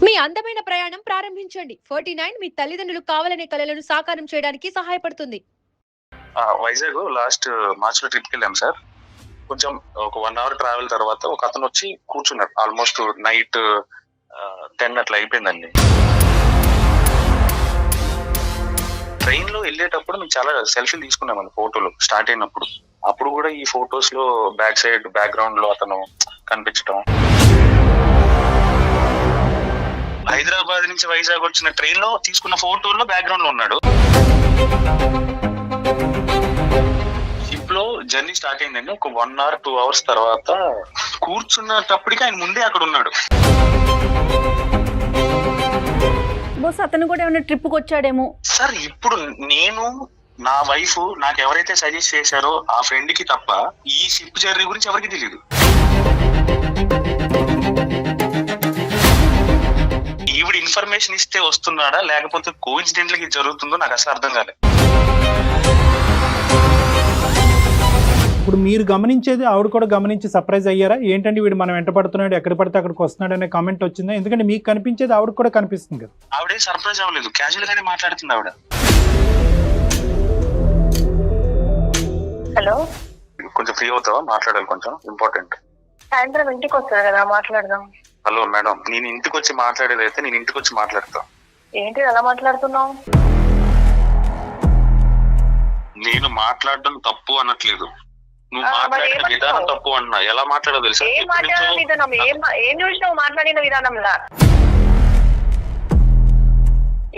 మీ అందమైన ప్రయాణం ప్రారంభించండి. 49 మీ తల్లిదండ్రులు కావాలనే కలలను సాకారం చేయడానికి సహాయపడుతుంది. వైజాగ్ లాస్ట్ మార్చ్‌లో ట్రిప్‌కెళ్ళాం సార్. కొంచెం ఒక 1 అవర్ ట్రావెల్ తర్వాత ఒకతనొచ్చి కూర్చున్నాడు. ఆల్‌మోస్ట్ నైట్ 10 అట్లా అయిపోయిందండి. ట్రైన్‌లో ఎళ్ళేటప్పుడు మేము చాలా సెల్ఫీలు తీసుకున్నామండి ఫోటోలు స్టార్ట్ అయినప్పుడు. అప్పుడు కూడా ఈ ఫోటోస్‌లో బ్యాక్ సైడ్ బ్యాక్‌గ్రౌండ్‌లో అతను కనిపించడం. హైదరాబాద్ నుంచి వైజాగ్ వచ్చిన ట్రైన్‌లో తీసుకున్న ఫోటోల్లో బ్యాక్‌గ్రౌండ్‌లో ఉన్నాడు. షిప్‌లో జర్నీ స్టార్ట్ అయిందండి. ఒక 1 అవర్ 2 అవర్స్ తర్వాత కూర్చున్నప్పటికి ఆయన ముందే అక్కడ ఉన్నాడు. బహుశా అతను కూడా ఏమైనా ట్రిప్‌కి వచ్చాడేమో. సార్ ఇప్పుడు నేను నా వైఫ్ నాకు ఎవరైతే సజెస్ట్ చేశారో ఆ ఫ్రెండ్ కి తప్ప ఈ షిప్ జర్నీ గురించి ఎవరికి తెలియదు. ఈవిడ ఇన్ఫర్మేషన్ ఇస్తే వస్తున్నాడా లేకపోతే కోఇన్సిడెంటల్ గా జరుగుతుందో నాకు అసలు అర్థం కాలేదు. ఇప్పుడు మీరు గమనించేది ఆవిడ కూడా గమనించి సర్ప్రైజ్ అయ్యారా? ఏంటంటే వీడు మనం వెంట పడుతున్నాడు, ఎక్కడ పడితే అక్కడికి వస్తున్నాడు అనే కామెంట్ వచ్చిందా? ఎందుకంటే మీకు కనిపించేది ఆవిడ కూడా కనిపిస్తుంది కదా. ఆవిడే సర్ప్రైజ్ అవ్వలేదు, క్యాజువల్ గానే మాట్లాడుతుంది ఆవిడ. హలో, కొంచెం ఫ్రీ అవుతావా? మాట్లాడాలి, కొంచెం ఇంపార్టెంట్. సాయంత్రం ఇంటికి వస్తారు కదా, మాట్లాడదాం. హలో మేడం, నేను ఇంటికి వచ్చి మాట్లాడేది అయితే నేను ఇంటికి వచ్చి మాట్లాడతా. ఏంటి అలా మాట్లాడుతున్నావు? నేను మాట్లాడడం తప్పు అనట్లేదు, నువ్వు మాట్లాడిన విధానం తప్పు అన్నా. ఎలా మాట్లాడో తెలుసా? ఏం మాట్లాడిన విధానం? ఏం చూసినావు మాట్లాడిన విధానంలా?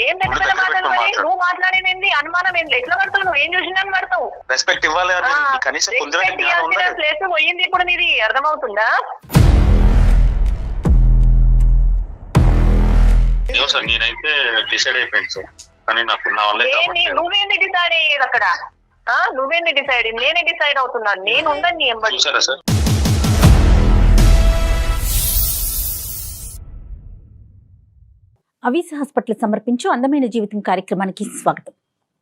ఏం దగ్గర మాట్లాడాలి? నువ్వు మాట్లాడేది అనుమానం ఏంటి? ఎట్లా పడతావు? నువ్వు ఏం చూసినా పడతావు. రెస్పెక్ట్ ఇవ్వాలి, కనీసం ప్లేస్ పోయింది ఇప్పుడు. నీది అర్థమవుతుందా? సార్ నేనైతే డిసైడ్ అయిపోయింది సార్, కానీ నాకు నా వల్ల నువ్వేంది డిసైడ్ అయ్యేది అక్కడ? నువ్వేంది డిసైడ్? నేనే డిసైడ్ అవుతున్నాను. నేను ఉండను నీ ఎంబడి. చూసారా సార్? అవిస్ హాస్పిటల్ సమర్పించు అందమైన జీవితం కార్యక్రమానికి స్వాగతం.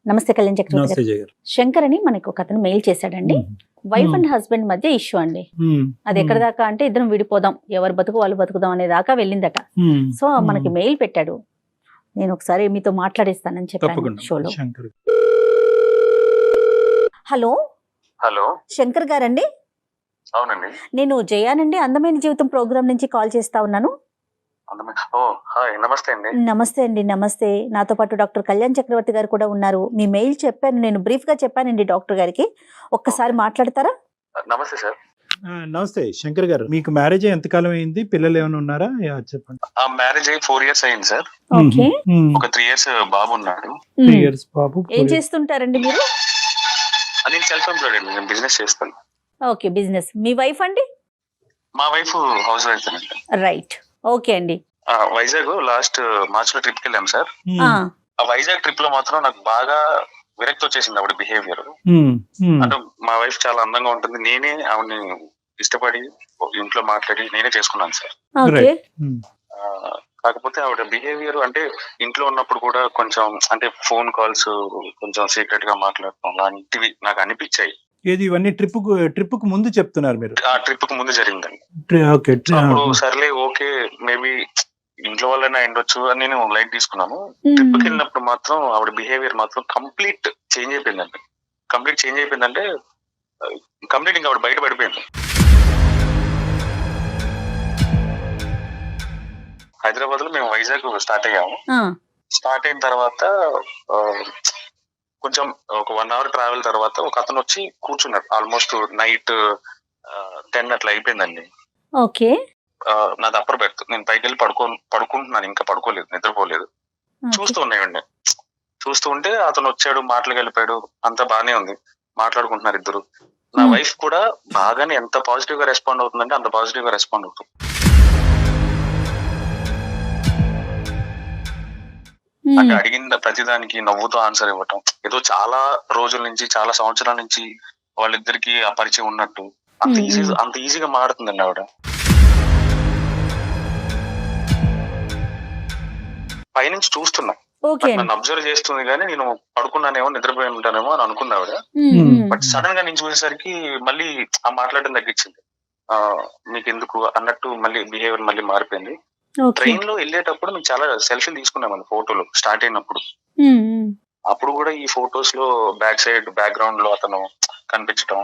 నమస్తే కళ్యాణ్ చక్రవర్తి గారు. శంకర్ అని మనకు ఒక అతను మెయిల్ చేశాడండి. వైఫ్ అండ్ హస్బెండ్ మధ్య ఇష్యూ అండి. అది ఎక్కడ దాకా అంటే ఇద్దరం విడిపోదాం, ఎవరు బతుకు వాళ్ళు బతుకుదాం అనే దాకా వెళ్ళిందట. సో మనకి మెయిల్ పెట్టాడు. నేను ఒకసారి మీతో మాట్లాడేస్తానని చెప్పాను షోలో. హలో హలో, శంకర్ గారండి? అవునండి, నేను జయానండి, అందమైన జీవితం ప్రోగ్రామ్ నుంచి కాల్ చేస్తా ఉన్నాను. నమస్తే అండి. నమస్తే అండి. నమస్తే. నాతో పాటు డాక్టర్ కళ్యాణ్ చక్రవర్తి గారు కూడా ఉన్నారు. మీ మెయిల్ చెప్పాను, నేను బ్రీఫ్ గా చెప్పానండి డాక్టర్ గారికి. ఒక్కసారి మాట్లాడతారా? నమస్తే సార్. నమస్తే శంకర్ గారు, మీకు మ్యారేజ్ ఎంతకాలం అయింది? పిల్లలు ఏమైనా ఉన్నారా? చెప్పండి. మ్యారేజ్ అయ్యి 4 years అయింది సార్. ఓకే. ఒక 3 years బాబు ఉన్నాడు. 3 years బాబు. ఏం చేస్తుంటారండి మీరు? నేను సెల్ఫ్ ఎంప్లాయిడ్ అండి, నేను బిజినెస్ చేస్తాను. Okay, business. మీ వైఫ్ అండి? మా వైఫ్ హౌస్ వైఫ్ అండి. రైట్, ఓకే అండి. వైజాగ్ లాస్ట్ మార్చ్‌లో ట్రిప్‌కి వెళ్ళాం సార్. ఆ వైజాగ్ ట్రిప్ లో మాత్రం నాకు బాగా విరక్తి వచ్చేసింది ఆవిడ బిహేవియర్. అంటే మా వైఫ్ చాలా అందంగా ఉంటుంది, నేనే ఆవిడని ఇష్టపడి ఇంట్లో మాట్లాడి నేనే చేసుకున్నాను సార్. కాకపోతే ఆవిడ బిహేవియర్ అంటే ఇంట్లో ఉన్నప్పుడు కూడా కొంచెం అంటే ఫోన్ కాల్స్ కొంచెం సీక్రెట్ గా మాట్లాడటం లాంటివి నాకు అనిపించాయి. ఏది ఇవన్నీ ట్రిప్ కు ముందు చెప్తున్నారు మీరు? ఆ ట్రిప్ కు ముందు జరిగిందండి. అప్పుడు సర్లే ఓకే, మేబీ ఇంట్లో వాళ్ళైనా ఉండొచ్చు అని నేను లైట్ తీసుకున్నాను. ట్రిప్ కి వెళ్ళినప్పుడు మాత్రం ఆవిడ బిహేవియర్ మాత్రం కంప్లీట్ చేంజ్ అయిపోయిందండి. కంప్లీట్ చేంజ్ అయిపోయిందంటే కంప్లీట్ ఇంకా ఆవిడ బయట పడిపోయింది. హైదరాబాద్ లో మేము వైజాగ్ స్టార్ట్ అయ్యాము. స్టార్ట్ అయిన తర్వాత కొంచెం ఒక 1 అవర్ ట్రావెల్ తర్వాత ఒక అతను వచ్చి కూర్చున్నాడు. ఆల్మోస్ట్ నైట్ 10 అట్లా అయిపోయిందండి. ఓకే. నాది అప్పర్ బెర్త్, నేను పైకి వెళ్ళి పడుకుంటున్నాను, ఇంకా పడుకోలేదు, నిద్రపోలేదు. చూస్తూ ఉన్నాయండి. చూస్తూ ఉంటే అతను వచ్చాడు, మాటలు కలిపాడు, అంతా బానే ఉంది, మాట్లాడుకుంటున్నారు ఇద్దరు. నా వైఫ్ కూడా బాగానే ఎంత పాజిటివ్ గా రెస్పాండ్ అవుతుందంటే అంత పాజిటివ్ గా రెస్పాండ్ అవుతుంది. అంటే అడిగిన ప్రతిదానికి నవ్వుతో ఆన్సర్ ఇవ్వటం, ఏదో చాలా రోజుల నుంచి చాలా సంవత్సరాల నుంచి వాళ్ళిద్దరికి ఆ పరిచయం ఉన్నట్టు అంత ఈజీగా మారుతుందండి ఆవిడ. పైనుంచి చూస్తున్నా, నన్ను అబ్జర్వ్ చేస్తుంది, కానీ నేను పడుకున్నానేమో నిద్రపోయి ఉంటానేమో అని అనుకున్నా ఆవిడ. బట్ సడన్ గా నేను చూసేసరికి మళ్ళీ ఆ మాట్లాడడం తగ్గించింది. మీకెందుకు అన్నట్టు మళ్ళీ బిహేవియర్ మళ్ళీ మారిపోయింది. ఓకే. ట్రైన్ లో వెళ్ళేటప్పుడు మేము చాలా సెల్ఫీలు తీసుకున్నామండి ఫోటోలు స్టార్ట్ అయినప్పుడు. అప్పుడు కూడా ఈ ఫొటోస్ లో బ్యాక్ సైడ్ బ్యాక్గ్రౌండ్ లో అతను కనిపించడం.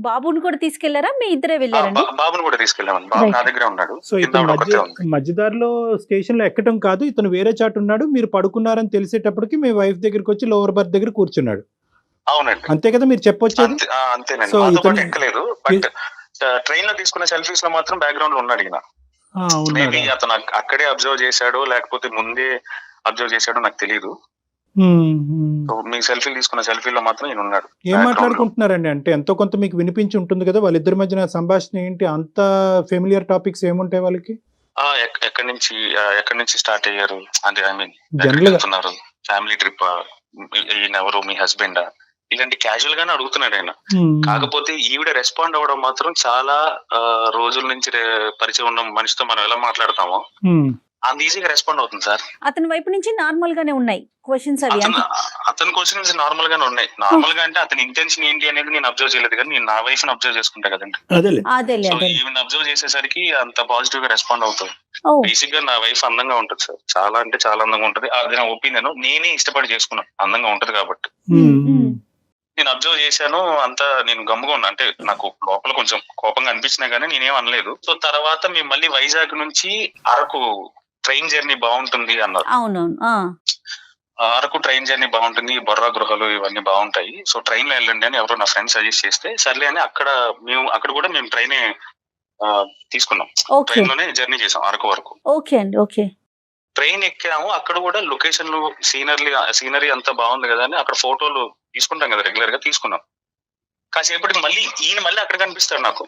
బాబుని కూడా తీసుకెళ్లారా, మీ ఇద్దరే వెళ్ళారండి? బాబుని కూడా తీసుకెళ్ళామండి. బాబు నా దగ్గరే ఉన్నాడు. సో ఇతను మధ్యదారిలో స్టేషన్ లో ఎక్కడం కాదు, ఇతను వేరే చాటు ఉన్నాడు. మీరు పడుకున్నారని తెలిసేటప్పటికి మీ వైఫ్ దగ్గరికి వచ్చి లోవర్ బర్త్ దగ్గర కూర్చున్నాడు. అవునండి, అంతే కదా మీరు చెప్పొచ్చేది? అంతేనండి. సో మాతో పాటు ఇతను ఎక్కలేదు, బట్ ట్రైన్ లో తీసుకున్న సెల్ఫీస్ లో మాత్రం బ్యాక్గ్రౌండ్ లో ఉన్నాడు ఈయన. మేబీ అతను అక్కడే అబ్జర్వ్ చేశాడో లేకపోతే ముందే అబ్జర్వ్ చేశాడో నాకు తెలియదు. మీ సెల్ఫీలు తీసుకున్న సెల్ఫీలో మాత్రం ఈయన ఉన్నాడు. ఏం మాట్లాడుకుంటున్నారండి? అంటే ఎంతో కొంత మీకు వినిపించి ఉంటుంది కదా, వాళ్ళిద్దరి మధ్యన సంభాషణ ఏంటి? అంత ఫెమిలియర్ టాపిక్స్ ఏముంటాయి వాళ్ళకి? ఎక్కడి నుంచి స్టార్ట్ అయ్యారు అంటే, I mean general family trip, ఈయన ఎవరు, మీ హస్బెండ్, ఇలాంటి క్యాజువల్ గానే అడుగుతున్నాడు ఆయన. కాకపోతే ఈవిడ రెస్పాండ్ అవ్వడం మాత్రం చాలా రోజుల నుంచి పరిచయం ఉన్న మనిషితో మనం ఎలా మాట్లాడతామో అంత ఈజీగా రెస్పాండ్ అవుతుంది సార్. అతని వైపు నుంచి నార్మల్ గానే ఉన్నాయి క్వశ్చన్స్ అవి. అతని క్వశ్చన్స్ నార్మల్ గానే ఉన్నాయి. నార్మల్ గా అంటే అతని ఇంటెన్షన్ ఏంటి అనేది నేను అబ్జర్వ్ చేయలేదు, కానీ నేను నా వైఫ్ ని అబ్జర్వ్ చేసుకుంటా కదండి. సో ఈవెన్ అబ్జర్వ్ చేసేసరికి అంత పాజిటివ్ గా రెస్పాండ్ అవుతుంది. బేసిక్ గా నా వైఫ్ అందంగా ఉంటుంది సార్, చాలా అంటే చాలా అందంగా ఉంటది. అది నా ఒపీనియన్, నేనే ఇష్టపడి చేసుకున్నాను, అందంగా ఉంటది కాబట్టి. నేను అబ్జర్వ్ చేశాను, అంతా నేను గమ్ముగా ఉన్నా. అంటే నాకు లోపల కొంచెం కోపంగా అనిపించినా గానీ నేనేం అనలేదు. సో తర్వాత మేము మళ్ళీ వైజాగ్ నుంచి అరకు ట్రైన్ జర్నీ బాగుంటుంది అన్నారు. అరకు ట్రైన్ జర్నీ బాగుంటుంది, బొర్రా గృహలు ఇవన్నీ బాగుంటాయి, సో ట్రైన్ లో వెళ్ళండి అని ఎవరో నా ఫ్రెండ్ సజెస్ట్ చేస్తే సర్లే అని అక్కడ కూడా మేము ట్రైన్ తీసుకున్నాం. ట్రైన్ లోనే జర్నీ చేసాం అరకు వరకు. ట్రైన్ ఎక్కాము, అక్కడ కూడా లొకేషన్లు సీనరీ అంతా బాగుంది కదా అని అక్కడ ఫోటోలు తీసుకుంటాం కదా రెగ్యులర్ గా, తీసుకున్నాం. కాసేపటికి మళ్ళీ ఈయన మళ్ళీ అక్కడ కనిపిస్తాడు నాకు.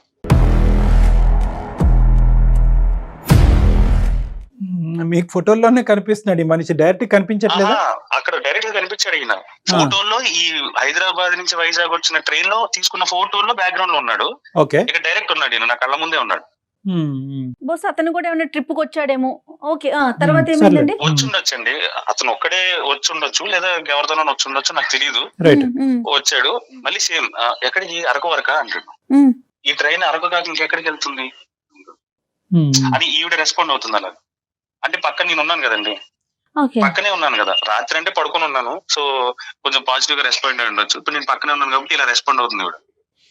మీకు ఫోటోల్లోనే కనిపిస్తున్నాడు ఈ మనిషి, డైరెక్ట్ కనిపించట్లేదు. అక్కడ డైరెక్ట్ గా కనిపించాడు ఈయన ఫోటోల్లో. ఈ హైదరాబాద్ నుంచి వైజాగ్ వచ్చిన ట్రైన్ లో తీసుకున్న ఫోటోల్లో బ్యాక్గ్రౌండ్ లో ఉన్నాడు. ఇక్కడ డైరెక్ట్ ఉన్నాడు ఈయన, నా కళ్ళ ముందే ఉన్నాడు. బస్ అతను కూడా ఏమైనా ట్రిప్ కి వచ్చాడేమో. ఓకే, తర్వాత ఏమైందండి? వచ్చుండొచ్చండి, అతను ఒక్కడే వచ్చుండొచ్చు లేదా ఎవరితోనో వచ్చుండొచ్చు, నాకు తెలియదు. వచ్చాడు మళ్ళీ సేమ్ ఎక్కడికి, అరకు వరకా అంటాడు. ఈ ట్రైన్ అరకు కాక ఇంకెక్కడికి వెళ్తుంది అని ఈవిడ రెస్పాండ్ అవుతుంది అలా. అంటే పక్కన నేను ఉన్నాను కదండి, పక్కనే ఉన్నాను కదా, రాత్రి అంటే పడుకొని ఉన్నాను, సో కొంచెం పాజిటివ్ గా రెస్పాండ్ అయి ఉండొచ్చు. ఇప్పుడు నేను పక్కనే ఉన్నాను కాబట్టి ఇలా రెస్పాండ్ అవుతుంది ఇవిడ.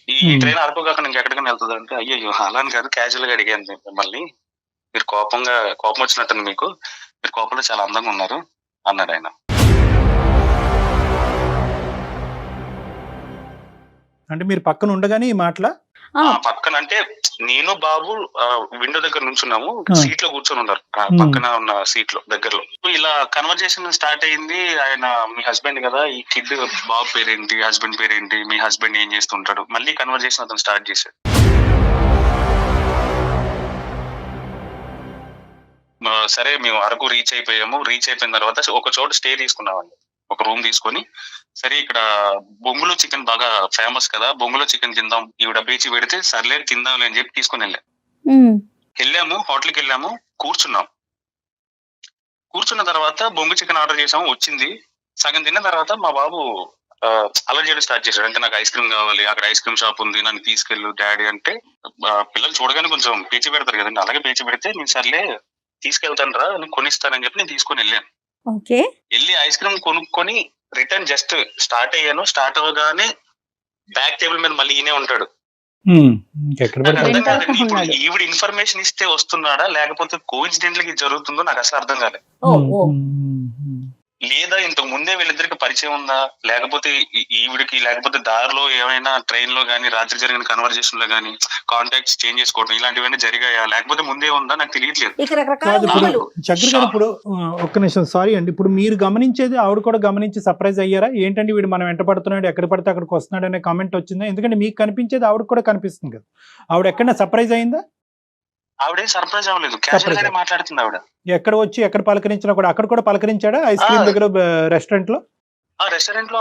ఈ ట్రైన్ అరకు కాక ఇంక ఎక్కడికైనా వెళ్తుంది అంటే, అయ్యో అలా అని కాదు, క్యాజువల్ గా అడిగాను మిమ్మల్ని, మీరు కోపం వచ్చినట్టు మీకు, మీరు కోపంలో చాలా అందంగా ఉన్నారు అన్నాడు ఆయన. అంటే మీరు పక్కన ఉండగానే ఈ మాటల పక్కన అంటే నేను బాబు విండో దగ్గర నుంచున్నాము, సీట్ లో కూర్చొని ఉన్నారు పక్కన ఉన్న సీట్ లో దగ్గరలో. ఇలా కన్వర్జేషన్ స్టార్ట్ అయింది. ఆయన మీ హస్బెండ్ కదా, ఈ కిడ్ బాబు పేరేంటి, హస్బెండ్ పేరేంటి, మీ హస్బెండ్ ఏం చేస్తుంటాడు, మళ్ళీ కన్వర్జేషన్ అతను స్టార్ట్ చేశాడు. సరే మేము అరకు రీచ్ అయిపోయాము. రీచ్ అయిపోయిన తర్వాత ఒక చోట స్టే తీసుకున్నామండి, ఒక రూమ్ తీసుకొని. సరే ఇక్కడ బొంగులో చికెన్ బాగా ఫేమస్ కదా, బొంగులో చికెన్ తిందాం, ఈవిడ పేచి పెడితే సర్లే తిందాంలే అని చెప్పి తీసుకుని వెళ్ళాము. హోటల్కి వెళ్ళాము, కూర్చున్న తర్వాత బొంగు చికెన్ ఆర్డర్ చేసాము, వచ్చింది. సగం తిన్న తర్వాత మా బాబు అలర్ట్ చేయడం స్టార్ట్ చేశాడు. అంటే నాకు ఐస్ క్రీమ్ కావాలి, అక్కడ ఐస్ క్రీమ్ షాప్ ఉంది, నన్ను తీసుకెళ్ళు డాడీ అంటే. పిల్లలు చూడగానే కొంచెం పేచి పెడతారు కదండి, అలాగే పేచి పెడితే నేను సర్లే తీసుకెళ్తాను రా, నేను కొనిస్తానని చెప్పి నేను తీసుకొని వెళ్ళాను. వెళ్ళి ఐస్ క్రీమ్ కొనుక్కొని రిటర్న్ జస్ట్ స్టార్ట్ అయ్యాను. స్టార్ట్ అవ్వగానే బ్యాక్ టేబుల్ మీద మళ్ళీ ఈయనే ఉంటాడు. ఈవిడ ఇన్ఫర్మేషన్ ఇస్తే వస్తున్నాడా లేకపోతే కోఇన్సిడెంట్లీ జరుగుతుందో నాకు అసలు అర్థం కాలేదు. లేదా ఇంతకు ముందే వీళ్ళిద్దరికి పరిచయం ఉందా, లేకపోతే ఈవిడికి, లేకపోతే దారిలో ఏమైనా ట్రైన్ లో గానీ రాత్రి జరిగిన కన్వర్జేషన్ లో గానీ కాంటాక్ట్స్ చేంజ్ చేసుకోవడం ఇలాంటివన్నీ జరిగాయా, లేకపోతే ముందే ఉందా నాకు తెలియట్లేదు. చక్రి గారు ఇప్పుడు ఒక్క నిమిషం, సారీ అండి, ఇప్పుడు మీరు గమనించేది ఆవిడ కూడా గమనించి సర్ప్రైజ్ అయ్యారా? ఏంటండి వీడు మనం వెంట పడుతున్నాడు, ఎక్కడ పడితే అక్కడికి వస్తున్నాడు అనే కామెంట్ వచ్చిందా? ఎందుకంటే మీకు కనిపించేది ఆవిడ కూడా కనిపిస్తుంది కదా, ఆవిడ ఎక్కడైనా సర్ప్రైజ్ అయిందా? ఆవిడే సర్ప్రైజ్ అవ్వలేదు, క్యాజువల్ గానే మాట్లాడుతుంది ఆవిడ. ఎక్కడ వచ్చి ఎక్కడ పలకరించినా కూడా అక్కడ కూడా పలకరించాడా? ఐస్ క్రీమ్ దగ్గర, రెస్టారెంట్ లో? రెస్టారెంట్ లో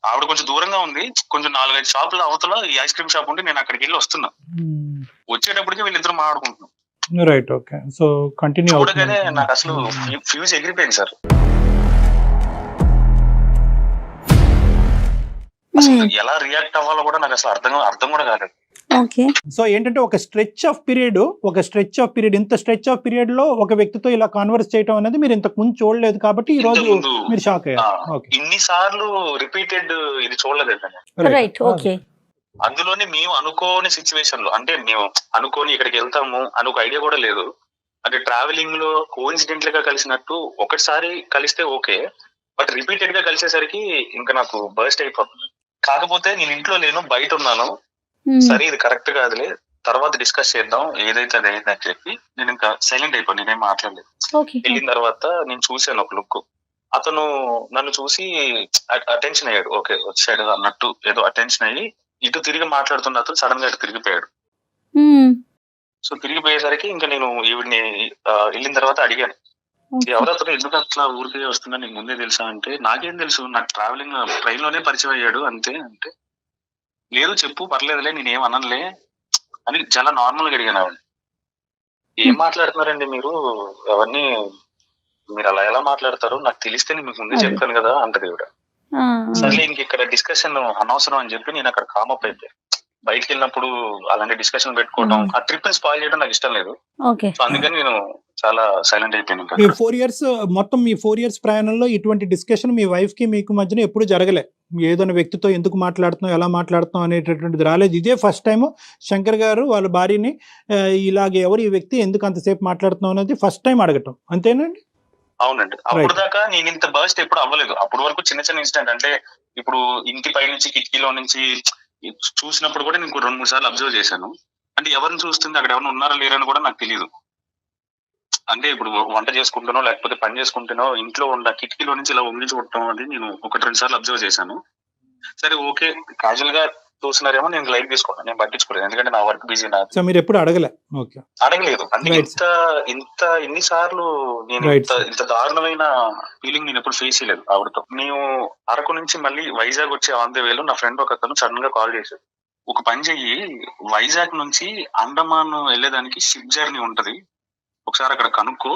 ఆవిడ కొంచెం దూరంగా ఉంది, కొంచెం 4-5 షాపుల అవతల ఈ ఐస్ క్రీమ్ షాప్ ఉంటే నేను అక్కడికి వెళ్ళి వస్తున్నా. వచ్చేటప్పటికి వీళ్ళిద్దరు మాట్లాడుకుంటున్నాం. Right, okay. So continue. చూడగానే నాకు అసలు ఫ్యూజ్ ఎగిరిపోయింది సార్. అసలు ఎలా రియాక్ట్ అవ్వాలో కూడా నాకు అసలు అర్థం కూడా కాలేదు. ఓకే. సో ఏంటంటే ఒక స్ట్రెచ్ ఆఫ్ పీరియడ్ ఇంత స్ట్రెచ్ ఆఫ్ పీరియడ్ లో ఒక వ్యక్తితో ఇలా కాన్వర్స్ చేయడం అనేది మీరు ఇంతకు ముందు చూడలేదు కాబట్టి ఈ రోజు ఇంతకుముందు, మీరు షాక్ అయ్యారు. ఓకే, ఇన్ని సార్లు రిపీటెడ్ ఇది చూడలేదండి. రైట్. ఓకే. అందులోనే మేము అనుకోని సిచ్యువేషన్ లో, అంటే మేము అనుకోని ఇక్కడికి వెళ్తాము అని ఒక ఐడియా కూడా లేదు. అంటే ట్రావెలింగ్ లో కోఇన్సిడెంట్ గా కలిసినట్టు ఒకటిసారి కలిస్తే ఓకే, బట్ రిపీటెడ్ గా కలిసేసరికి ఇంకా నాకు బర్స్ట్ అయిపోతుంది. కాకపోతే నేను ఇంట్లో లేను, బయట ఉన్నాను. సరే ఇది కరెక్ట్ కాదులే, తర్వాత డిస్కస్ చేద్దాం, ఏదైతే అది అయింది అని చెప్పి నేను ఇంకా సైలెంట్ అయిపోయి నేనేం మాట్లాడలేదు. వెళ్ళిన తర్వాత నేను చూశాను ఒక లుక్, అతను నన్ను చూసి అటెన్షన్ అయ్యాడు, ఓకే వచ్చాడు అన్నట్టు ఏదో అటెన్షన్ అయ్యి ఇటు తిరిగి మాట్లాడుతున్న అతను సడన్ గా ఇటు తిరిగిపోయాడు. సో తిరిగిపోయేసరికి ఇంకా నేను ఈవిడ్ని వెళ్ళిన తర్వాత అడిగాను, ఎవరతను, ఎందుకు అట్లా ఊరికే వస్తున్నా, నీకు ముందే తెలుసా అంటే, నాకేం తెలుసు, నాకు ట్రావెలింగ్ ట్రైన్ లోనే పరిచయం అయ్యాడు అంతే అంటే, లేదు చెప్పు పర్లేదులే నేనేం అనలే అని చాలా నార్మల్ గా అడిగాను ఆవిడ. ఏం మాట్లాడుతున్నారండి మీరు, అవన్నీ మీరు అలా ఎలా మాట్లాడతారు, నాకు తెలిస్తే నేను మీకు ముందే చెప్తాను కదా అంటది ఈవిడ. సర్లే ఇంక ఇక్కడ డిస్కషన్ అనవసరం అని చెప్పి నేను అక్కడ కామప్ అయిపోయాను. బయటకు వెళ్ళినప్పుడు అలాంటి డిస్కషన్ పెట్టుకోవడం, ఆ ట్రిప్ ని స్పాయిల్ చేయడం నాకు ఇష్టం లేదు. సో అందుకని నేను చాలా సైలెంట్ అయిపోయాను. ఈ 4 years మొత్తం మీ 4 years ప్రయాణంలో ఇటువంటి డిస్కషన్ మీ వైఫ్ కి మీకు మధ్యన ఎప్పుడు జరగలే? ఏదైనా వ్యక్తితో ఎందుకు మాట్లాడుతున్నాం, ఎలా మాట్లాడుతున్నాం అనేటటువంటిది రాలేదు. ఇదే ఫస్ట్ టైం శంకర్ గారు వాళ్ళ భార్యని ఇలాగే ఎవరు ఈ వ్యక్తి ఎందుకు అంతసేపు మాట్లాడుతున్నాం అనేది ఫస్ట్ టైం అడగటం, అంతేనండి? అవునండి. అప్పుడు దాకా నేను ఇంత బర్స్ట్ ఎప్పుడు అవ్వలేదు. అప్పటి వరకు చిన్న చిన్న ఇన్సిడెంట్, అంటే ఇప్పుడు ఇంటి పై నుంచి కిటికీలో నుంచి చూసినప్పుడు కూడా నేను 2-3 సార్లు అబ్జర్వ్ చేశాను. అంటే ఎవరిని చూస్తుంది, అక్కడ ఎవరైనా ఉన్నారా లేరని కూడా నాకు తెలియదు. అంటే ఇప్పుడు వంట చేసుకుంటానో లేకపోతే పని చేసుకుంటానో ఇంట్లో ఉన్న కిటికీలో నుంచి ఇలా వంగి చూడటం అది నేను 1-2 సార్లు అబ్జర్వ్ చేశాను. సరే ఓకే, క్యాజువల్ గా చూస్తున్నారేమో నేను లైట్ తీసుకున్నాను, నేను పట్టించుకోలేదు, ఎందుకంటే నా వర్క్ బిజీ. మీరు ఎప్పుడు అడగలేదు? అంటే ఇన్నిసార్లు నేను ఇంత దారుణమైన ఫీలింగ్ నేను ఎప్పుడు ఫేస్ చేయలేదు ఆవిడతో. మేము అరకు నుంచి మళ్ళీ వైజాగ్ వచ్చే ఆన్ ద వేలో నా ఫ్రెండ్ ఒక అతను సడన్ గా కాల్ చేశాడు, ఒక పని చెయ్యి, వైజాగ్ నుంచి అండమాన్ వెళ్ళేదానికి షిప్ జర్నీ ఉంటది, ఒకసారి అక్కడ కనుక్కో,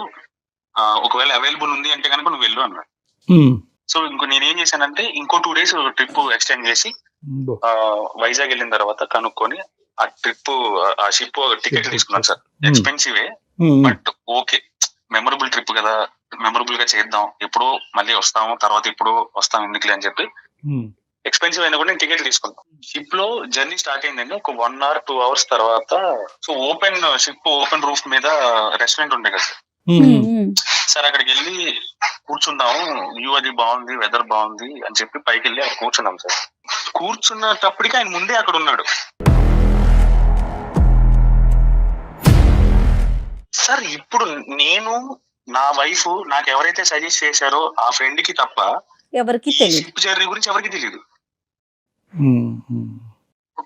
ఒకవేళ అవైలబుల్ ఉంది అంటే కనుక నువ్వు వెళ్ళు అన్నాడు. సో నేనేం చేశానంటే ఇంకో 2 days ట్రిప్ ఎక్స్టెండ్ చేసి వైజాగ్ వెళ్ళిన తర్వాత కనుక్కొని ఆ ట్రిప్, ఆ షిప్ టికెట్ తీసుకున్నాను సార్. ఎక్స్పెన్సివే బట్ ఓకే, మెమరబుల్ ట్రిప్ కదా, మెమరబుల్ గా చేద్దాం, ఎప్పుడో మళ్ళీ వస్తాము, తర్వాత ఇప్పుడు వస్తాం ఎందుకులే అని చెప్పి ఎక్స్పెన్సివ్ అయినా కూడా నేను టికెట్ తీసుకున్నాను. షిప్ లో జర్నీ స్టార్ట్ అయిందండి ఒక 1 or 2 hours తర్వాత. సో షిప్ ఓపెన్ రూఫ్ మీద రెస్టారెంట్ ఉంటాయి కదా సార్, అక్కడికి వెళ్ళి కూర్చుందాము, వ్యూ అది బాగుంది, వెదర్ బాగుంది అని చెప్పి పైకి వెళ్ళి అక్కడ కూర్చున్నాం సార్. కూర్చున్నప్పటికీ ఆయన ముందే అక్కడ ఉన్నాడు సార్. ఇప్పుడు నేను, నా వైఫ్, నాకు ఎవరైతే సజెస్ట్ చేశారో ఆ ఫ్రెండ్ కి తప్ప ఎవరికి షిప్ జర్నీ గురించి ఎవరికి తెలియదు.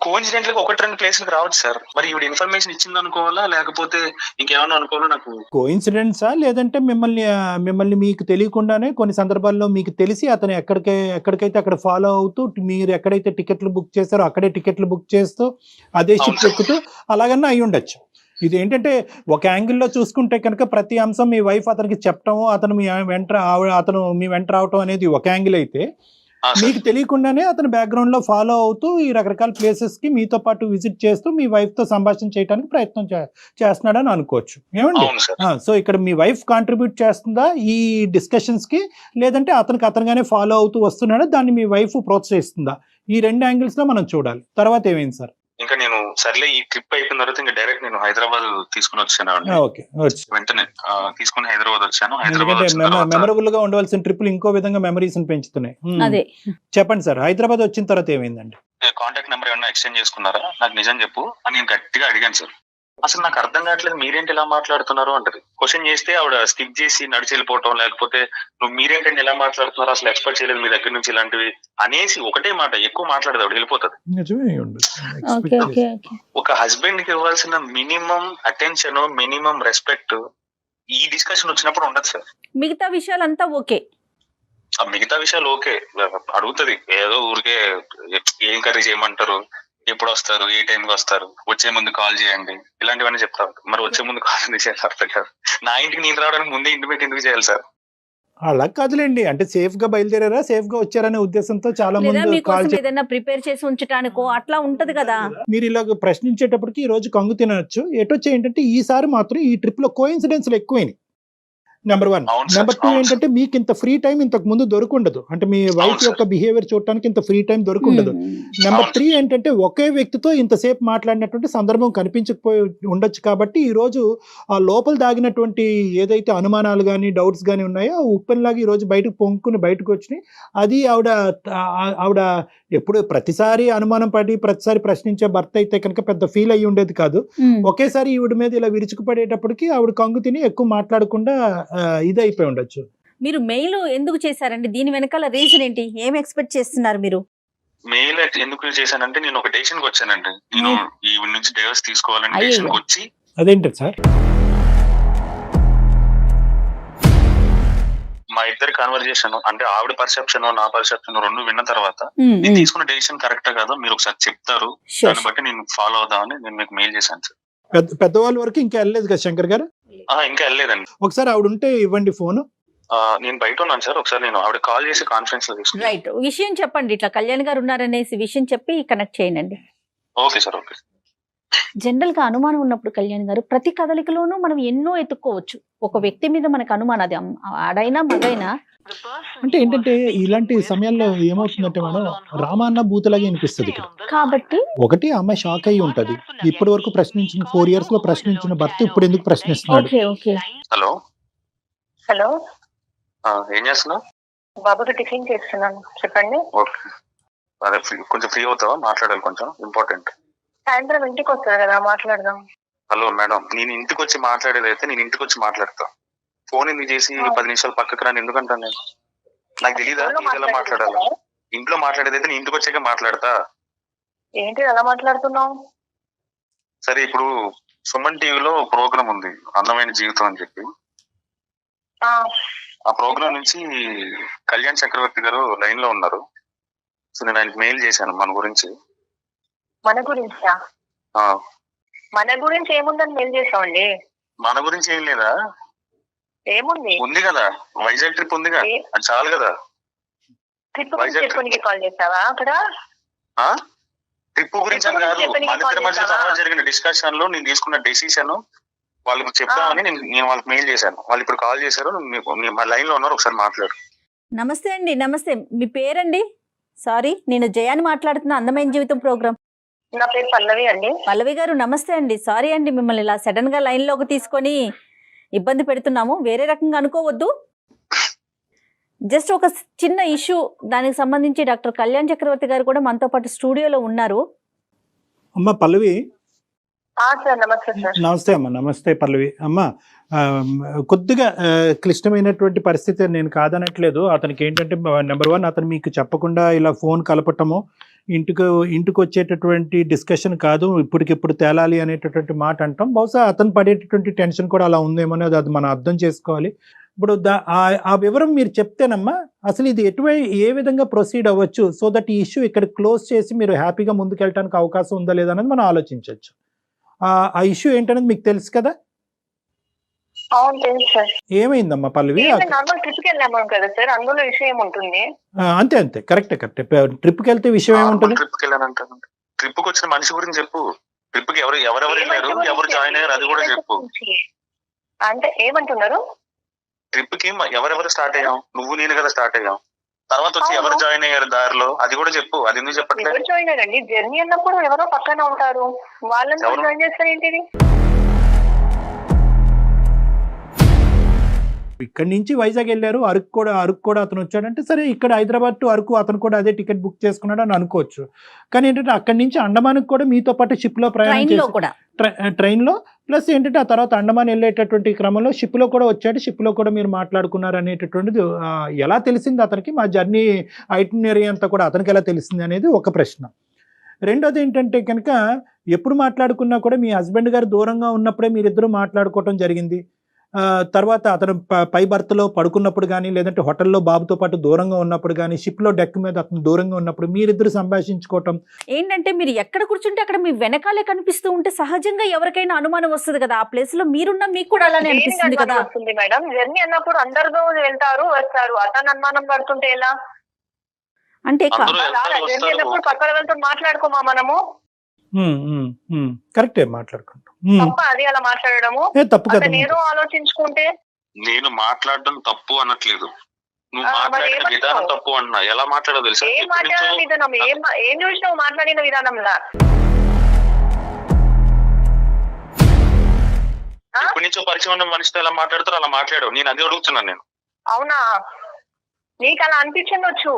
కోఇన్సిడెంట్ గా 1-2 ప్లేస్లకు రావచ్చు సార్. మరి ఈవిడ ఇన్ఫర్మేషన్ ఇచ్చింది అనుకోవాలా లేకపోతే ఇంకేమన్నా అనుకోవాలా? నాకు కోఇన్సిడెన్సా లేదంటే మిమ్మల్ని మీకు తెలియకుండానే కొన్ని సందర్భాల్లో మీకు తెలిసి అతను ఎక్కడికైతే అక్కడ ఫాలో అవుతూ మీరు ఎక్కడైతే టికెట్లు బుక్ చేస్తారో అక్కడే టికెట్లు బుక్ చేస్తూ అదే షిప్ ఎక్కుతూ అలాగన్నా అయి ఉండొచ్చు. ఇది ఏంటంటే ఒక యాంగిల్లో చూసుకుంటే కనుక ప్రతి అంశం మీ వైఫ్ అతనికి చెప్పటము, అతను మీ వెంట రావటం అనేది ఒక యాంగిల్ అయితే, మీకు తెలియకుండానే అతను బ్యాక్గ్రౌండ్ లో ఫాలో అవుతూ ఈ రకరకాల ప్లేసెస్ కి మీతో పాటు విజిట్ చేస్తూ మీ వైఫ్ తో సంభాషణ చేయడానికి ప్రయత్నం చేస్తున్నాడని అనుకోవచ్చు. ఏమండి? సో ఇక్కడ మీ వైఫ్ కాంట్రిబ్యూట్ చేస్తుందా ఈ డిస్కషన్స్ కి, లేదంటే అతనుగానే ఫాలో అవుతూ వస్తున్నాడా, దాన్ని మీ వైఫ్ ప్రోత్సహిస్తుందా? ఈ 2 యాంగిల్స్ లో మనం చూడాలి. తర్వాత ఏమైంది సార్? ఇంకా నేను సర్లే ఈ ట్రిప్ అయిపోయిన తర్వాత ఇంకా డైరెక్ట్ నేను హైదరాబాద్ తీసుకుని వచ్చాను. వెంటనే తీసుకుని హైదరాబాద్ వచ్చాను. మెమరబుల్ గా ఉండవలసిన ట్రిప్లు ఇంకో విధంగా మెమరీస్ పెంచుతున్నాయి. చెప్పండి సార్, హైదరాబాద్ వచ్చిన తర్వాత ఏమైందండి? కాంటాక్ట్ నెంబర్ ఏమన్నా ఎక్స్చేంజ్ చేసుకున్నారా, నాకు నిజం చెప్పు అని నేను గట్టిగా అడిగాను సార్. అసలు నాకు అర్థం కావట్లేదు, మీరేంటి ఇలా మాట్లాడుతున్నారు అంటది. క్వశ్చన్ చేస్తే ఆవిడ స్కిప్ చేసి నడిచి వెళ్ళిపోవటం, లేకపోతే నువ్వు మీరేంటంటే ఇలా మాట్లాడుతున్నారు, అసలు ఎక్స్పెక్ట్ చేయలేదు మీ దగ్గర నుంచి ఇలాంటివి అనేసి ఒకటే మాట ఎక్కువ మాట్లాడదు ఆవిడ, వెళ్ళిపోతుంది. ఒక హస్బెండ్ కి ఇవ్వాల్సిన మినిమం అటెన్షన్, మినిమం రెస్పెక్ట్ ఈ డిస్కషన్ వచ్చినప్పుడు ఉండదు సార్. మిగతా విషయాలంతా ఓకే, మిగతా విషయాలు ఓకే, అడుగుతుంది ఏదో ఊరికే ఏం కర్రీ చేయమంటారు, ఎప్పుడు వస్తారు, ఏ టైంకి వస్తారు, వచ్చే ముందు కాల్ చేయండి, ఇలాంటివన్నీ చెప్తారు. మరి వచ్చే ముందు కాల్ ఎందుకు చేయాలి అర్థం కాదు. నా ఇంటికి నేను రావడానికి ముందే ఇంటిమేట్ ఎందుకు చేయాలి సార్? అలా కాదులేండి, అంటే సేఫ్ గా బయలుదేరారా, సేఫ్ గా వచ్చారనే ఉద్దేశంతో చాలా లేదా మంది కాల్ మీకోసం ఏదైనా ప్రిపేర్ చేసి ఉంచటానికో అట్లా ఉంటది కదా. మీరు ఇలాగ ప్రశ్నించేటప్పటికి ఈ రోజు కంగు తినచ్చు. ఎటొచ్చి ఏంటంటే ఈసారి మాత్రం ఈ ట్రిప్ లో కోఇన్సిడెన్స్లు ఎక్కువైనాయి. నెంబర్ 1. అవును సార్, నెంబర్ 2 అవును ఏంటంటే మీకు ఇంత ఫ్రీ టైం ఇంతకు ముందు దొరుకుండదు. అంటే మీ వైఫ్ అవును సార్. యొక్క బిహేవియర్ చూడటానికి ఇంత ఫ్రీ టైం దొరుకుండదు. నెంబర్ అవును 3 ఏంటంటే ఒకే వ్యక్తితో ఇంతసేపు మాట్లాడినటువంటి సందర్భం కనిపించకపోయి ఉండొచ్చు. కాబట్టి ఈ రోజు ఆ లోపల దాగినటువంటి ఏదైతే అనుమానాలు కానీ డౌట్స్ కానీ ఉన్నాయో ఆ ఉప్పెనలాగా ఈ రోజు బయటకు పొంగుకుని బయటకు వచ్చినాయి. అది ఆవిడ ఎప్పుడు ప్రతిసారి అనుమానం పడి ప్రతిసారి ప్రశ్నించే భర్త అయితే కనుక పెద్ద ఫీల్ అయ్యి ఉండేది కాదు. ఒకేసారి ఈవిడ మీద ఇలా విరుచుకుపడేటప్పటికి ఆవిడ కంగు తిని ఎక్కువ మాట్లాడకుండా ఇది అయిపోయి ఉండొచ్చు. మీరు మెయిల్ ఎందుకు చేశారండి? దీని వెనకాల రీజన్ ఏంటి? ఏం ఎక్స్పెక్ట్ చేస్తున్నారు మీరు? మెయిల్ ఎందుకు చేశానంటే నేను ఒక డెసిషన్ కి వచ్చానండి. నేను ఈ నుంచి డైవర్స్ తీసుకోవాలని అయ్యయ్యో. డెసిషన్ కి వచ్చి అదేంటి సార్? మా ఇద్దరి కన్వర్జేషన్ అంటే ఆవిడ పర్సెప్షన్ నా పర్సెప్షన్ రెండు విన్న తర్వాత నేను తీసుకున్న డెసిషన్ కరెక్టా కాదో మీరు ఒకసారి చెప్తారు, దాన్ని బట్టి నేను ఫాలో అవుదామని నేను మీకు మెయిల్ చేశాను సార్. పెద్దవాళ్ళ వరకు ఇంకా వెళ్ళలేదు కదా శంకర్ గారు? ఇంకా వెళ్ళలేదండి. ఒకసారి ఆవిడ ఉంటే ఇవ్వండి ఫోన్. నేను బయట ఉన్నాను సార్, ఒకసారి నేను ఆవిడ కాల్ చేసి కాన్ఫరెన్స్ లో తీసుకున్నాను. రైట్, విషయం చెప్పండి. ఇట్లా కళ్యాణ్ గారు ఉన్నారనేసి విషయం చెప్పి కనెక్ట్ చేయండి. Okay sir, okay. జనరల్ గా అనుమానం ఉన్నప్పుడు కళ్యాణ్ గారు ప్రతి కదలికలోనూ మనం ఎన్నో ఎత్తుక్కోవచ్చు. ఒక వ్యక్తి మీద మనకు అనుమానం, అది ఆడైనా మగైనా. అంటే ఏంటంటే ఇలాంటి సమయాల్లో ఏమవుతుందంటే మేడం, రామాన్న బూతులాగే అనిపిస్తుంది ఇక్కడ. కాబట్టి ఒకటి అమ్మాయి షాక్ అయ్యి ఉంటది. ఇప్పటి వరకు ప్రశ్నించిన 4 years లో ప్రశ్నించిన భర్త ఇప్పుడు ఎందుకు ప్రశ్నిస్తున్నాడు? Okay okay. హలో హలో, ఏం చేస్తున్నావు? బాబుకి టిఫిన్ చేస్తున్నాను, చెప్పండి. ఓకే, అదే కొంచెం ఫ్రీ అవుతావా? మాట్లాడాలి, కొంచెం ఇంపార్టెంట్. సాయంత్రం ఇంటికి వస్తారు కదా, మాట్లాడదాం. హలో మేడం, నేను ఇంటికి వచ్చి మాట్లాడేది అయితే నేను ఇంటికి వచ్చి మాట్లాడతా. ఫోన్ ఎందుకు చేసి 10 నిమిషాలు పక్కకు రాని ఎందుకంటాను నేను? నాకు తెలీదా ఎలా మాట్లాడాలి? ఇంట్లో మాట్లాడేది అయితే నేను ఇంటికి వచ్చాక మాట్లాడతా. ఏంటి అలా మాట్లాడుతున్నావు? సరే, ఇప్పుడు సుమన్ టీవీలో ప్రోగ్రామ్ ఉంది అందమైన జీవితం అని చెప్పి. ఆ ప్రోగ్రామ్ నుంచి కళ్యాణ్ చక్రవర్తి గారు లైన్ లో ఉన్నారు. సో నేను ఆయనకి మెయిల్ చేశాను మన గురించి. మన గురించా? మన గురించి ఏముందని మెయిల్ చేసామండి. మన గురించి ఏం లేదా? ఏముంది? ఉంది కదా, వైజాగ్ ట్రిప్ ఉంది కదా, అది చాలు కదా. ట్రిప్ గురించి చెప్పడానికి కాల్ చేసావా అక్కడ? ట్రిప్ గురించి అని కాదు, మన ఇద్దరి మధ్య తర్వాత జరిగిన డిస్కషన్ లో నేను తీసుకున్న డెసిషన్ వాళ్ళకి చెప్తామని నేను వాళ్ళకి మెయిల్ చేశాను. వాళ్ళు ఇప్పుడు కాల్ చేశారు, మా లైన్ లో ఉన్నారు, ఒకసారి మాట్లాడు. నమస్తే అండి. నమస్తే, మీ పేరండి? సారీ, నేను జయాని మాట్లాడుతున్నా, అందమైన జీవితం ప్రోగ్రామ్. నా పేరు పల్లవి అండి. పల్లవి గారు నమస్తే అండి. సారీ అండి, మిమ్మల్ని ఇలా సడన్ గా లైన్ లోకి తీసుకొని ఇబ్బంది పెడుతున్నాము. వేరే రకంగా అనుకోవద్దు. జస్ట్ ఒక చిన్న ఇష్యూ, దానికి సంబంధించి డాక్టర్ కళ్యాణ్ చక్రవర్తి గారు కూడా మనతో పాటు స్టూడియోలో ఉన్నారు. అమ్మ పల్లవి. సార్ నమస్తే సార్. నమస్తే అమ్మ. నమస్తే పల్లవి. అమ్మ కొద్దిగా క్లిష్టమైనటువంటి పరిస్థితి, నేను కాదనట్లేదు. అతనికి ఏంటంటే నెంబర్ 1 అతను మీకు చెప్పకుండా ఇలా ఫోన్ కలపటము, ఇంటికి వచ్చేటటువంటి డిస్కషన్ కాదు, ఇప్పటికిప్పుడు తేలాలి అనేటటువంటి మాట అంటాం. బహుశా అతను పడేటటువంటి టెన్షన్ కూడా అలా ఉందేమో, అది మనం అర్థం చేసుకోవాలి. ఇప్పుడు ఆ వివరం మీరు చెప్తేనమ్మా అసలు ఇది ఏ విధంగా ప్రొసీడ్ అవ్వచ్చు, సో దట్ ఈ ఇష్యూ ఇక్కడ క్లోజ్ చేసి మీరు హ్యాపీగా ముందుకెళ్ళడానికి అవకాశం ఉందా లేదా అనేది మనం ఆలోచించవచ్చు. ఆ ఇష్యూ ఏంటనేది మీకు తెలుసు కదా? అవును తెలుసు సార్. ఏమైందమ్మా పల్లవి? నార్మల్ ట్రిప్ కి వెళ్ళాము కదా సార్, అందులో విషయం ఏముంటుంది? అంతే కరెక్ట్. ట్రిప్ కి వెళ్తే విషయం ఏముంటుంది? ట్రిప్ కి వెళ్ళానంటే ట్రిప్ కి వచ్చిన మనిషి గురించి చెప్పు. ట్రిప్ కి ఎవరెవరు వెళ్ళారు, ఎవరు జాయిన్ అయ్యారు, అది కూడా చెప్పు. అంటే ఏమంటున్నారు? ట్రిప్ కి ఎవరెవరు స్టార్ట్ అయ్యాం? నువ్వు నేను కదా స్టార్ట్ అయ్యాం. తర్వాత వచ్చి ఎవరు జాయిన్ అయ్యారు దారిలో, అది కూడా చెప్పు. అది ఎందుకు చెప్పట్లేదు? ఎవరు జాయిన్ అయ్యారండి? జర్నీ అన్నప్పుడు ఎవరో పక్కన ఉంటారు, వాళ్ళని జాయిన్ చేస్తారు ఏంటిది? ఇక్కడి నుంచి వైజాగ్ వెళ్ళారు, అరకు కూడా అతను వచ్చాడంటే సరే, ఇక్కడ హైదరాబాద్ టు అరకు అతను కూడా అదే టికెట్ బుక్ చేసుకున్నాడు అని అనుకోవచ్చు. కానీ ఏంటంటే అక్కడి నుంచి అండమాన్కి కూడా మీతో పాటు షిప్ లో ప్రయాణం చేసి ట్రైన్ లో, ప్లస్ ఏంటంటే ఆ తర్వాత అండమాన్ వెళ్ళేటటువంటి క్రమంలో షిప్ లో కూడా వచ్చాడు, షిప్ లో కూడా మీరు మాట్లాడుకున్నారు అనేటటువంటిది ఎలా తెలిసింది అతనికి? మా జర్నీ ఐటినరీ అంతా కూడా అతనికి ఎలా తెలిసింది అనేది ఒక ప్రశ్న. రెండోది ఏంటంటే కనుక ఎప్పుడు మాట్లాడుకున్నా కూడా మీ హస్బెండ్ గారు దూరంగా ఉన్నప్పుడే మీరిద్దరూ మాట్లాడుకోవటం జరిగింది. తర్వాత అతను పై బర్త్లో పడుకున్నప్పుడు కానీ లేదంటే హోటల్లో బాబుతో పాటు దూరంగా ఉన్నప్పుడు కానీ షిప్లో డెక్ మీద అతను దూరంగా ఉన్నప్పుడు మీరిద్దరు సంభాషించుకోవటం ఏంటంటే మీరు ఎక్కడ కూర్చుంటే అక్కడ మీ వెనకాలే కనిపిస్తూ ఉంటే సహజంగా ఎవరికైనా అనుమానం వస్తుంది కదా, ఆ ప్లేస్ లో మీరున్న మీకు కూడా అలానే అనిపిస్తుంది కదా. వస్తుంది మేడం, జర్నీ అన్నప్పుడు అందరితో వెళ్తారు వస్తారు, అతను అనుమానం పడుతుంటే ఎలా? అంటే జర్నీ అన్నప్పుడు పక్కన వెళ్తూ మాట్లాడుకోమా మనము. కరెక్టే మాట్లాడుకుంటాం. తప్ప అది అలా మాట్లాడము తప్పు కదా. నేను ఆలోచించుకుంటే నేను మాట్లాడడం తప్పు అనట్లేదు, నువ్వు మాట్లాడిన విధానం తప్పు అంటున్నా. ఎలా మాట్లాడో తెలుసా? ఏం మాట్లాడిన విధానం, ఏం చూసినావు మాట్లాడిన విధానంలా? ఎప్పటి నుంచో పరిచయం ఉన్న మనిషితో ఎలా మాట్లాడుతారో అలా మాట్లాడావు. నేను అది అడుగుతున్నాను. నేను అవునా, నీకు అలా అనిపించవచ్చు,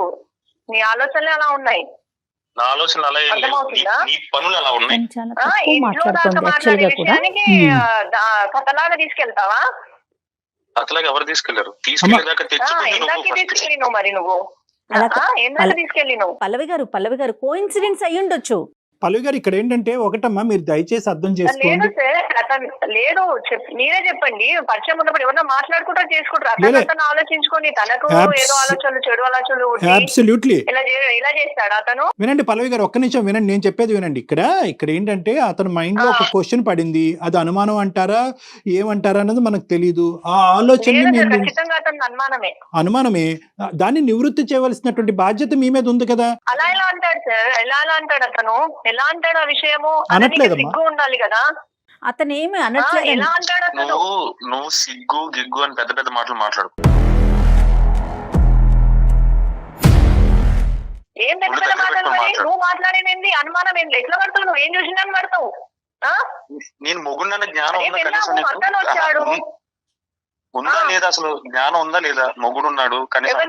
నీ ఆలోచనలు అలా ఉన్నాయి, నా ఆలోచనలు అలా ఏం లేవు, నీ పనులు అలా ఉన్నాయి. ఇంట్లో దాకా మాట్లాడే విషయానికి కథలాగా తీసుకెళ్తావా? అట్లాగే ఎవరు తీసుకెళ్లారు? తీసుకెళ్ళేదాకా తీసుకెళ్ళినావు మరి నువ్వు ఏందాకా తీసుకెళ్ళినావు? పల్లవి గారు కోఇన్సిడెన్స్ అయ్యి ఉండొచ్చు. పల్లవి గారు ఇక్కడ ఏంటంటే ఒకటమ్మా, మీరు దయచేసి అర్థం చేసుకోండి. లేదు సార్, అతను లేదు, మీరే చెప్పండి. పరిచయం ఉన్నప్పుడు ఎవరన్నా మాట్లాడుకుంటా చేసుకుంటారు, అతను ఆలోచించుకొని తనకు ఏదో ఆలోచనలు చెడు ఆలోచనలు అబ్సల్యూట్లీ ఇలా చేస్తాడు అతను. వినండి పల్లవి గారు, ఒక్క నిమిషం వినండి, నేను చెప్పేది వినండి. ఇక్కడ ఏంటంటే అతని మైండ్ లో ఒక క్వశ్చన్ పడింది, అది అనుమానం అంటారా ఏమంటారా అన్నది మనకు తెలియదు. ఆ ఆలోచన ఖచ్చితంగా అతను అనుమానమే, దాన్ని నివృత్తి చేయవలసినటువంటి బాధ్యత మీ మీద ఉంది కదా. అలా ఎలా అంటాడు సార్? ఎలా అంటాడు అతను? ఎలా అంటాడు ఆ విషయము? సిగ్గు ఉండాలి కదా. అతను ఏమి అనట్లేదు. ఎలా అంటాడు అతను? నువ్వు సిగ్గు గిగ్గు అని పెద్ద పెద్ద మాటలు మాట్లాడు. ఏం పెద్ద పెద్ద మాటలు? నువ్వు మాట్లాడేది అనుమానం ఏంటి? ఎట్లా పడతావు? నువ్వు ఏం చూసినా పడతావు? నేను మొగుండన్న జ్ఞానం వచ్చాడు ఉందా లేదా? అసలు జ్ఞానం ఉందా లేదా? మొగుడు ఉన్నాడు, కనీసం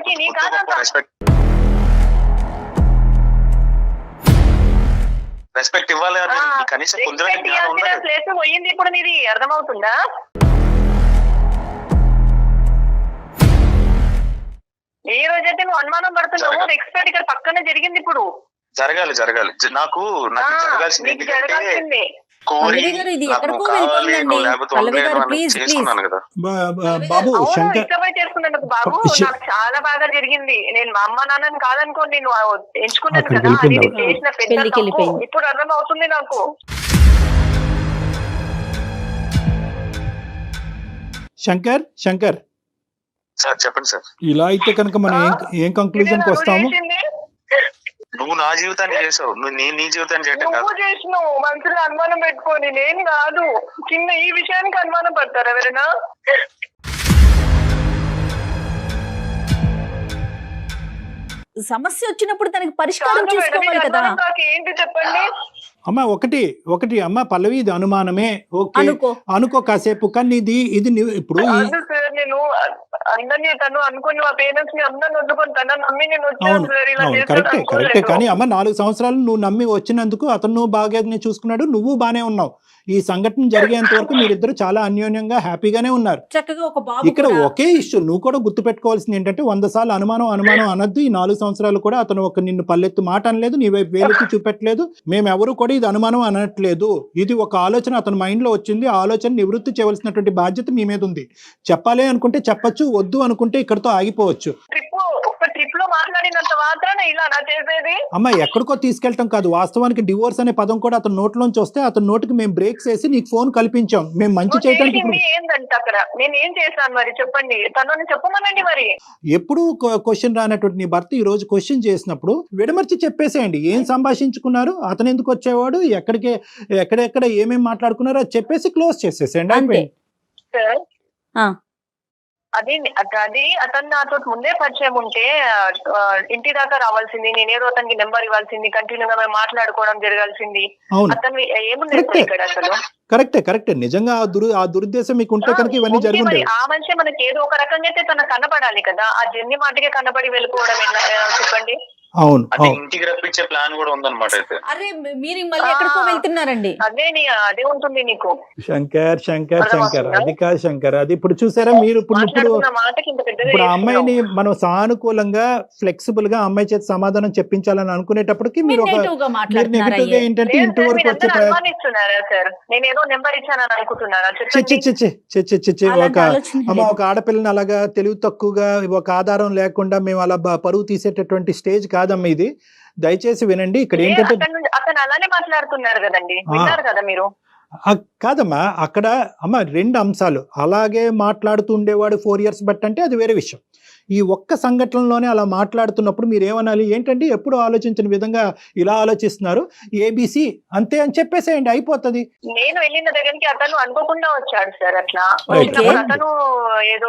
రెస్పెక్ట్ ఇవ్వాలి, కనీసం ప్లేస్ పోయింది ఇప్పుడు. నీది అర్థమవుతుందా? ఈ రోజైతే నువ్వు అనుమానం పడుతున్నావు, ఎక్స్పర్ట్ ఇక్కడ పక్కనే జరిగింది. ఇప్పుడు జరగాలి నాకు జరగాల్సింది. బాబు బాబు నాకు చాలా బాగా జరిగింది. నేను మా అమ్మ నాన్నని కాదనుకోండి, నువ్వు ఎంచుకున్నాను కదా, అది చేసిన పెద్ద. ఇప్పుడు అర్థం అవుతుంది నాకు. శంకర్ సార్ చెప్పండి సార్. ఇలా అయితే కనుక మనం ఏం కంక్లూజన్ కి వస్తాము? నువ్వు నా జీవితాన్ని చేసావు, నేను నీ జీవితాన్ని చేయటం కాదు. నువ్వు చేసినావు మనసులో అనుమానం పెట్టుకొని, నేను కాదు. చిన్న ఈ విషయానికి అనుమానం పడతారు ఎవరైనా? సమస్య వచ్చినప్పుడు దానికి పరిష్కారం చూసుకోవాలి కదా. ఏంటి చెప్పండి అమ్మ. ఒకటి అమ్మ పల్లవి, ఇది అనుమానమే, ఓకే అనుకో కాసేపు, కానీ ఇది ఇప్పుడు నేను అందరినీ తను అనుకుని మా పేరెంట్స్ ని అందరిని వద్దుకొని తన నమ్మి నేను అవును కరెక్టే. కానీ అమ్మ 4 సంవత్సరాలు నువ్వు నమ్మి వచ్చినందుకు అతను బాగా చూసుకున్నాడు, నువ్వు బానే ఉన్నావు. ఈ సంఘటన జరిగేంత వరకు మీరిద్దరు చాలా అన్యోన్యంగా హ్యాపీగానే ఉన్నారు. ఇక్కడ ఒకే ఇష్యూ నువ్వు కూడా గుర్తు పెట్టుకోవాల్సింది ఏంటంటే 100 సార్లు అనుమానం అనొద్దు. ఈ 4 సంవత్సరాలు కూడా అతను నిన్ను పల్లెత్తు మాట అనలేదు, నీ వైపు వేలెత్తి చూపెట్టలేదు. మేమెవరు కూడా ఇది అనుమానం అనట్లేదు. ఇది ఒక ఆలోచన అతని మైండ్ లో వచ్చింది. ఆ ఆలోచన నివృత్తి చేయవలసినటువంటి బాధ్యత మీ మీద ఉంది. చెప్పాలి అనుకుంటే చెప్పచ్చు, వద్దు అనుకుంటే ఇక్కడతో ఆగిపోవచ్చు. అమ్మ ఎక్కడికో తీసుకెళ్ళటం కాదు, వాస్తవానికి డివోర్స్ అనే పదం కూడా అతని నోట్లోంచి వస్తే అతని నోటికి మేము బ్రేక్స్ వేసి నీకు ఫోన్ కల్పించాం. మేము మంచి చేయడానికి ఎప్పుడు క్వశ్చన్ రానటువంటి నీ భర్త ఈ రోజు క్వశ్చన్ చేసినప్పుడు విడమర్చి చెప్పేసేయండి. ఏం సంభాషించుకున్నారు, అతను ఎందుకు వచ్చేవాడు, ఎక్కడెక్కడ ఏమేమి మాట్లాడుకున్నారో అది చెప్పేసి క్లోజ్ చేసేసేయండి, అయిపోయింది. అది అతను నాతో ముందే పరిచయం ఉంటే ఇంటి దాకా రావాల్సింది, నేనేదో అతనికి నెంబర్ ఇవ్వాల్సింది, కంటిన్యూగా మేము మాట్లాడుకోవడం జరగాల్సింది. అతను ఏముంది ఇక్కడ అసలు? కరెక్టే. నిజంగా ఆ దురుద్దేశం మీకు ఉంటే కనుక ఇవన్నీ జరుగుతాయి. ఆ మనిషి మనకి ఏదో ఒక రకంగా అయితే తనకు కనపడాలి కదా. ఆ జర్నీ మాటకే కనపడి వెళ్ళిపోవడం ఎలా చెప్పండి? అవును అంటే ఇంటికి రప్పించే ప్లాన్ కూడా ఉందన్నమాట. అయితే అరే మీరు మళ్ళీ ఎక్కడికో వెళ్తున్నారండి. అదే ఉంటుంది నీకు. శంకర్ అది కాదు శంకర్. అది ఇప్పుడు చూసారా మీరు ఇప్పుడు ఇప్పుడు ఆ అమ్మాయిని మనం సానుకూలంగా ఫ్లెక్సిబుల్ గా అమ్మాయి చేతి సమాధానం చెప్పించాలని అనుకునేటప్పటికి మీరు ఒక నెగిటివ్ గా ఏంటంటే ఇంటి వరకు వచ్చే సార్ నేనేదో నెంబర్ ఇచ్చానని అనుకుంటున్నారా? ఒక ఆడపిల్లని అలాగా తెలివి తక్కువగా ఒక ఆధారం లేకుండా మేము అలా పరువు తీసేటటువంటి స్టేజ్ కాదమ్మా ఇది. దయచేసి వినండి. ఇక్కడ ఏంటంటే అతను అలానే మాట్లాడుతున్నారు కదండి, విన్నారు కదా మీరు? కాదమ్మా, అక్కడ అమ్మ 2 అంశాలు. అలాగే మాట్లాడుతూ ఉండేవాడు 4 years బట్ అంటే అది వేరే విషయం. ఈ ఒక్క సంఘటనలోనే అలా మాట్లాడుతున్నప్పుడు మీరు ఏమనాలి? ఏంటంటే ఎప్పుడు ఆలోచించిన విధంగా ఇలా ఆలోచిస్తున్నారు, ఏబిసి అంతే అని చెప్పేసేయండి, అయిపోతుంది. నేను వెళ్ళిన దగ్గరికి అతను అనుకోకుండా వచ్చాడు సార్. అట్లా అతను ఏదో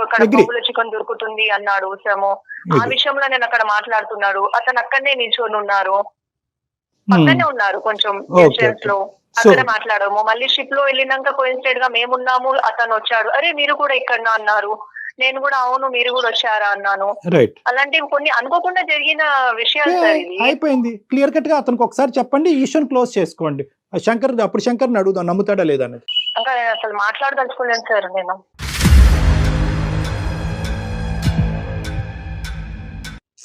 చికెన్ దొరుకుతుంది అన్నాడు సము. ఆ విషయంలో నేను అక్కడ మాట్లాడుతున్నాడు. అతను అక్కడనే నిల్చొని ఉన్నారు, పక్కనే ఉన్నారు కొంచెం డిస్టెన్స్ లో. అక్కడ మాట్లాడము. మళ్ళీ షిప్ లో వెళ్ళినాక కోయిన్సిడెంట్ గా మేమున్నాము, అతను వచ్చాడు. అరే మీరు కూడా ఇక్కడ అన్నారు. నేను కూడా అవును మీరు కూడా వచ్చారా అన్నాను. అలాంటివి కొన్ని అనుకోకుండా జరిగిన విషయాలు సార్. ఇది అయిపోయింది. క్లియర్ కట్ గా అతనికి ఒకసారి చెప్పండి, ఈశ్వర్ క్లోజ్ చేసుకోండి. అప్పుడు శంకర్ అడుగుదాం నమ్ముతాడా లేదా అనేది. ఇంకా అసలు మాట్లాడదలుచుకోలేను సార్ నేను.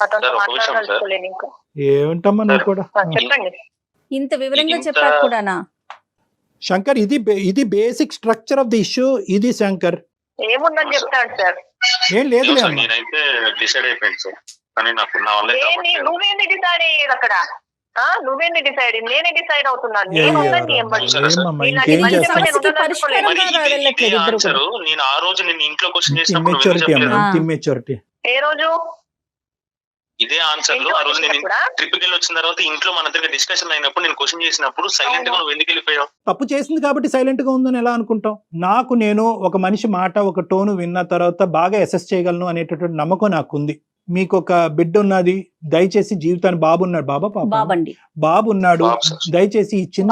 అతను మాట్లాడదలుచుకోలేను ఇంకా. ఏమంటమ్మా నువ్వు కూడా చెప్పండి. ఇంత వివరంగా చెప్పారు కూడానా శంకర్? ఇది basic structure of the issue. ఇది శంకర్ ఏముందని చెప్తాడు సార్. ఏం లేదు, నేనైతే డిసైడ్ అయిపోయింది సార్. కానీ నాకు నా వల్ల నువ్వేంది డిసైడ్ అయ్యేది అక్కడ? నువ్వేంది డిసైడ్? నేనే డిసైడ్ అవుతున్నాను. నేను ఆ రోజు నేను ఇంట్లో క్వశ్చన్ చేసినప్పుడు ఏ రోజు ఇదే ఆన్సర్ ఆ రోజు నేను ట్రిప్ కి వెళ్ళి వచ్చిన తర్వాత ఇంట్లో మన దగ్గర డిస్కషన్ అయినప్పుడు నేను క్వశ్చన్ చేసినప్పుడు సైలెంట్ గా నువ్వు ఎందుకు వెళ్ళిపోయావు? తప్పు చేసింది కాబట్టి సైలెంట్ గా ఉందని ఎలా అనుకుంటాం? నేను ఒక మనిషి మాట ఒక టోను విన్న తర్వాత బాగా అసెస్ చేయగలను అనేటటువంటి నమ్మకం నాకు ఉంది. మీకు ఒక బిడ్డ ఉన్నది, దయచేసి జీవితాన్ని బాబు ఉన్నాడు, బాబు ఉన్నాడు, దయచేసి ఈ చిన్న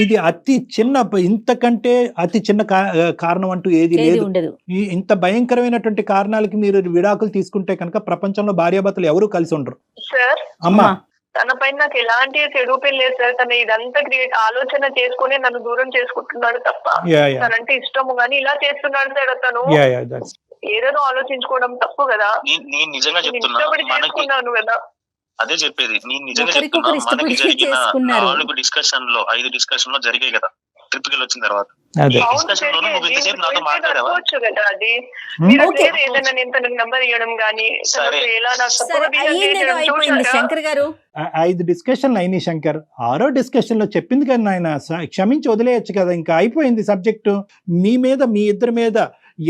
ఇది అతి చిన్న, ఇంతకంటే అతి చిన్న కారణం అంటూ ఏది లేదు. ఇంత భయంకరమైనటువంటి కారణాలకి మీరు విడాకులు తీసుకుంటే కనుక ప్రపంచంలో భార్యాభర్తలు ఎవరు కలిసి ఉండరు. అమ్మా తన పైన నాకు ఎలాంటి చెడు లేదు సార్. తను ఇదంతా ఆలోచన చేసుకుని నన్ను దూరం చేసుకుంటున్నాడు తప్ప తనంటే ఇష్టము గానీ ఇలా చేస్తున్నాడు సార్. తను ఏదేదో ఆలోచించుకోవడం తప్పు కదా. నేను నిజంగా చెప్తున్నాను కదా, అదే చెప్పేది. నేను నిజంగా చెప్తున్నా, మనకి జరిగిన 4 డిస్కషన్ లో 5 డిస్కషన్ లో జరిగాయి కదా ట్రిప్ కి వచ్చిన తర్వాత. డిస్కషన్ లో నువ్వు ఇంతసేపు నాతో మాట్లాడావా? కదా అది ఏదైనా నేను తనకు నంబర్ ఇవ్వడం గానీ ఎలా శంకర్ గారు 5 డిస్కషన్లు అయినాయి శంకర్. 6వ డిస్కషన్ లో చెప్పింది కదా ఆయన, క్షమించి వదిలేయచ్చు కదా, ఇంకా అయిపోయింది సబ్జెక్టు. మీ ఇద్దరి మీద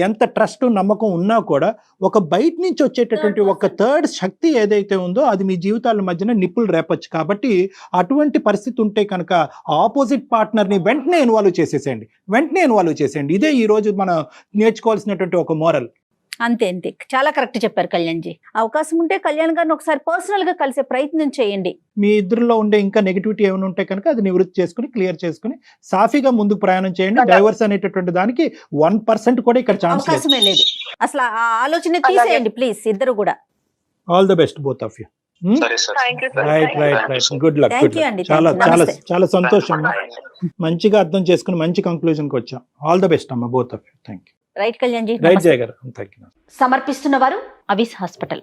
ఎంత ట్రస్ట్ నమ్మకం ఉన్నా కూడా ఒక బయట నుంచి వచ్చేటటువంటి ఒక థర్డ్ శక్తి ఏదైతే ఉందో అది మీ జీవితాల మధ్యన నిప్పులు రేపచ్చు. కాబట్టి అటువంటి పరిస్థితి ఉంటే కనుక ఆపోజిట్ పార్ట్నర్ని వెంటనే ఇన్వాల్వ్ చేసేయండి. ఇదే ఈ రోజు మనం నేర్చుకోవాల్సినటువంటి ఒక మోరల్. అంతే చాలా కరెక్ట్ చెప్పారు కళ్యాణ్ జీ. అవకాశం ఉంటే కళ్యాణ్ గారిని ఒకసారి పర్సనల్ గా కలిసే ప్రయత్నం చేయండి. మీ ఇద్దరిలో ఉండే ఇంకా నెగిటివిటీ ఏమైనా ఉంటే కనుక అది నివృత్తి చేసుకుని క్లియర్ చేసుకుని సాఫీగా ముందుకు ప్రయాణం చేయండి. డైవర్స్ అనేటటువంటి దానికి 1% కూడా ఇక్కడ అవకాశమే లేదు. అసలు ఆ ఆలోచన తీసేయండి ప్లీజ్ ఇద్దరు కూడా. All the best both of you. Right good luck. చాలా సంతోషం. మంచిగా అర్థం చేసుకుని మంచి కంక్లూజన్ కి వచ్చాం. ఆల్ ద బెస్ట్ అమ్మ both of you. Thank you. Right Kalyan ji. Right Jaya garu. సమర్పిస్తున్న వారు అవిస్ హాస్పిటల్.